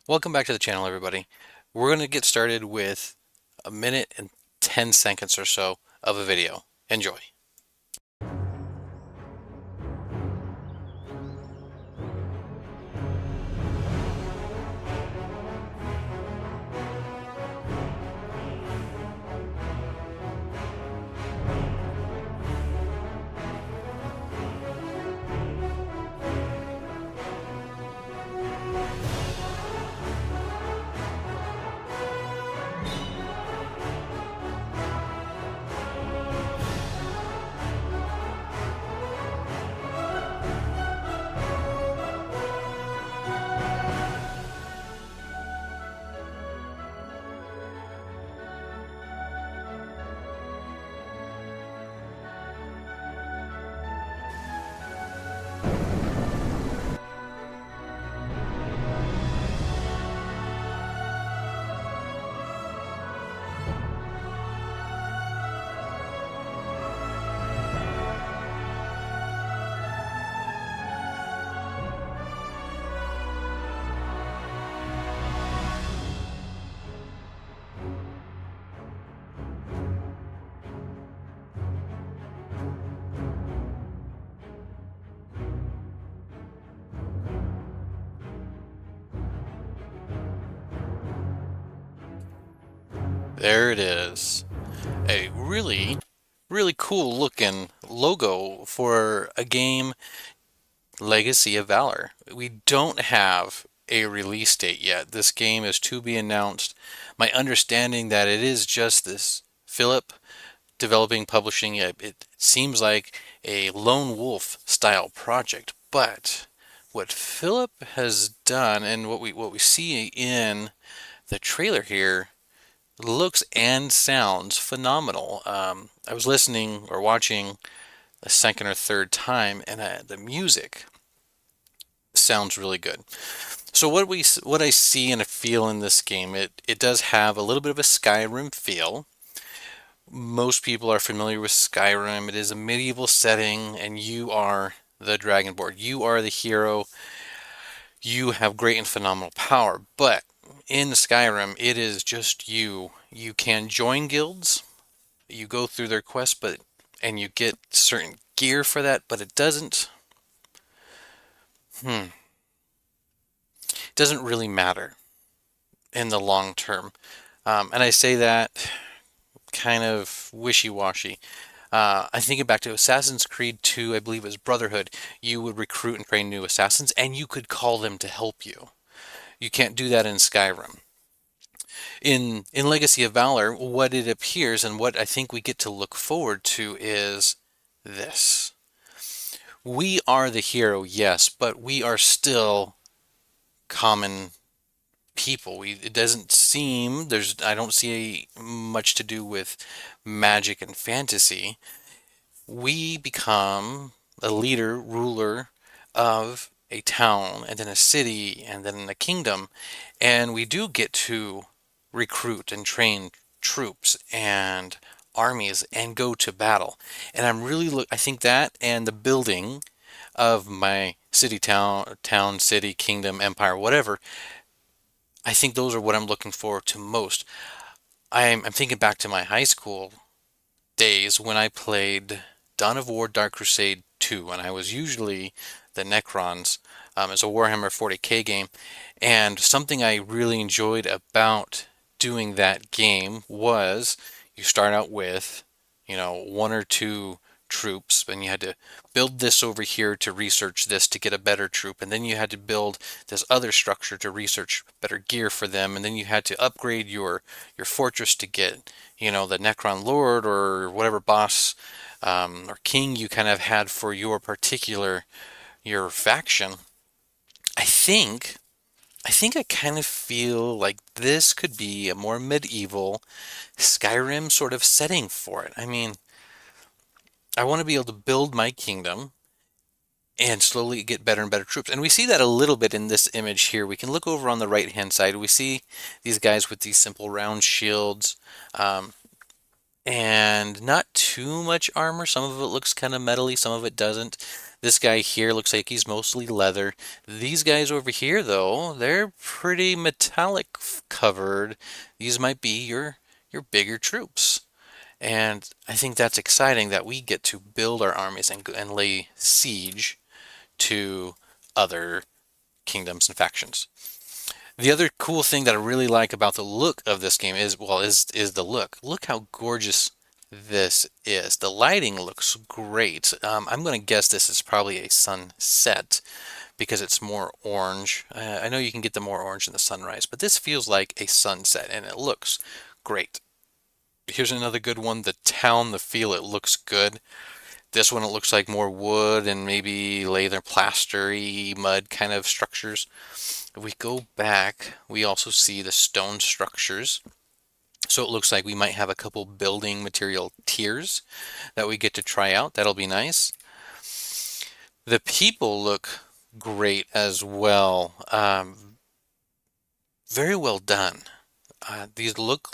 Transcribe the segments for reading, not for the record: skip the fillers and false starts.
Welcome back to the channel, everybody. We're going to get started with a minute and 10 seconds or so of a video. Enjoy. There it is. A really cool looking logo for a game, Legacy of Valor. We don't have a release date yet. This game is to be announced. My understanding that it is just this Philip developing, publishing it. It seems like a lone wolf style project, but what Philip has done and what we see in the trailer here looks and sounds phenomenal. I was listening or watching a second or third time, and the music sounds really good. So what I see and feel in this game, it does have a little bit of a Skyrim feel. Most people are familiar with Skyrim. It is a medieval setting, and you are the Dragonborn. You are the hero. You have great and phenomenal power. But in Skyrim, it is just you. You can join guilds. You go through their quests, and you get certain gear for that, but it hmm, doesn't really matter in the long term. And I say that kind of wishy-washy. I think back to Assassin's Creed 2, I believe it was Brotherhood. You would recruit and train new assassins, and you could call them to help you. You can't do that in Skyrim. In Legacy of Valor, what it appears and what I think we get to look forward to is this. We are the hero, yes, but we are still common people. It doesn't seem I don't see much to do with magic and fantasy. We become a leader, ruler of a town, and then a city, and then a kingdom, and we do get to recruit and train troops and armies and go to battle. And I think that and the building of my city, town, city, kingdom, empire, whatever, I think those are what I'm looking forward to most. I'm thinking back to my high school days when I played Dawn of War Dark Crusade 2, and I was usually the Necrons. It's a Warhammer 40K game, and something I really enjoyed about doing that game was you start out with, one or two troops, and you had to build this over here to research this to get a better troop, and then you had to build this other structure to research better gear for them, and then you had to upgrade your fortress to get, the Necron Lord or whatever boss or king you kind of had for your faction. I think I kind of feel like this could be a more medieval Skyrim sort of setting for it. I mean, I want to be able to build my kingdom and slowly get better and better troops. And we see that a little bit in this image here. We can look over on the right hand side. We see these guys with these simple round shields and not too much armor. Some of it looks kind of metally, some of it doesn't. This guy here looks like he's mostly leather. These guys over here, though, they're pretty metallic covered. These might be your bigger troops. And I think that's exciting that we get to build our armies and lay siege to other kingdoms and factions. The other cool thing that I really like about the look of this game is, well, is the look. Look how gorgeous this is. The lighting looks great. I'm going to guess this is probably a sunset because it's more orange. I know you can get the more orange in the sunrise, but this feels like a sunset and it looks great. Here's another good one. The town, the feel, it looks good. This one, it looks like more wood and maybe later plastery mud kind of structures. If we go back, we also see the stone structures. So it looks like we might have a couple building material tiers that we get to try out. That'll be nice. The people look great as well. Very well done. These look,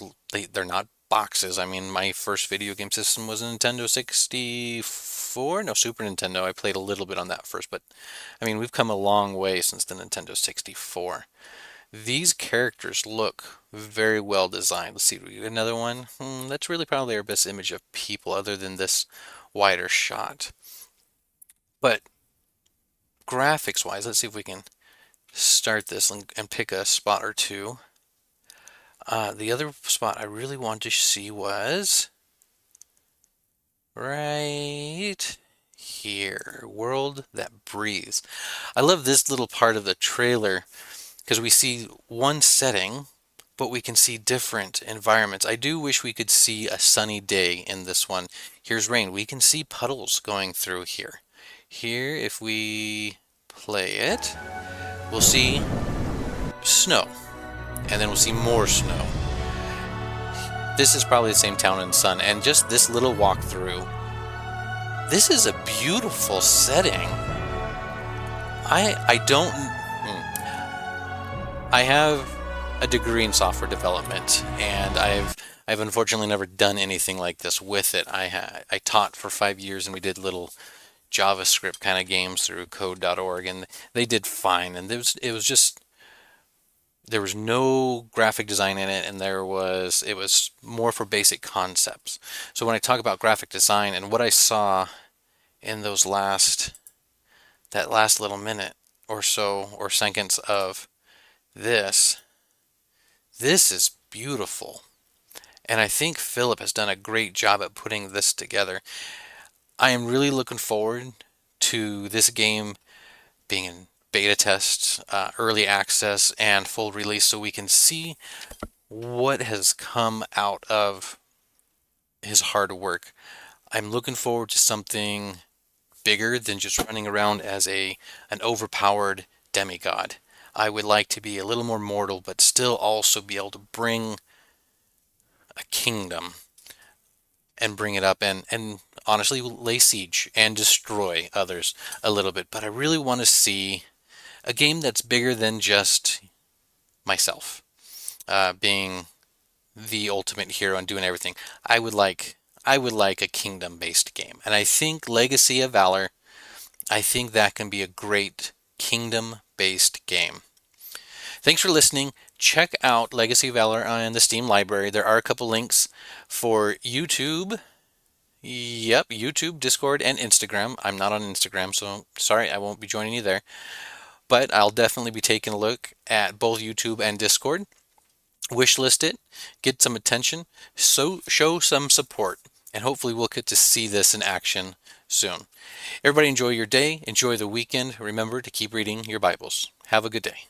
they're not boxes. I mean, my first video game system was a Nintendo 64. No, Super Nintendo. I played a little bit on that first, but I mean, we've come a long way since the Nintendo 64. These characters look very well designed. Let's see, we get another one. That's really probably our best image of people other than this wider shot. But graphics wise, let's see if we can start this and pick a spot or two. The other spot I really wanted to see was right here, World That Breathes. I love this little part of the trailer because we see one setting, but we can see different environments. I do wish we could see a sunny day in this one. Here's rain. We can see puddles going through here. Here, if we play it, we'll see snow, and then we'll see more snow. This is probably the same town in sun, and just this little walkthrough. This is a beautiful setting. I don't. I have a degree in software development, and I've unfortunately never done anything like this with it. I taught for 5 years, and we did little JavaScript kind of games through code.org, and they did fine. And it was just there was no graphic design in it, and it was more for basic concepts. So when I talk about graphic design and what I saw in that last little minute or so or seconds of this is beautiful. And I think Philip has done a great job at putting this together. I am really looking forward to this game being in beta tests, early access, and full release so we can see what has come out of his hard work. I'm looking forward to something bigger than just running around as an overpowered demigod. I would like to be a little more mortal, but still also be able to bring a kingdom and bring it up and honestly lay siege and destroy others a little bit. But I really want to see a game that's bigger than just myself being the ultimate hero and doing everything. I would like a kingdom-based game, and I think Legacy of Valor. I think that can be a great kingdom-based game. Thanks for listening. Check out Legacy of Valor on the Steam library. There are a couple links for YouTube. Yep, YouTube, Discord, and Instagram. I'm not on Instagram, so sorry, I won't be joining you there. But I'll definitely be taking a look at both YouTube and Discord. Wishlist it, get some attention, so show some support, and hopefully we'll get to see this in action soon. Everybody enjoy your day, enjoy the weekend. Remember to keep reading your Bibles. Have a good day.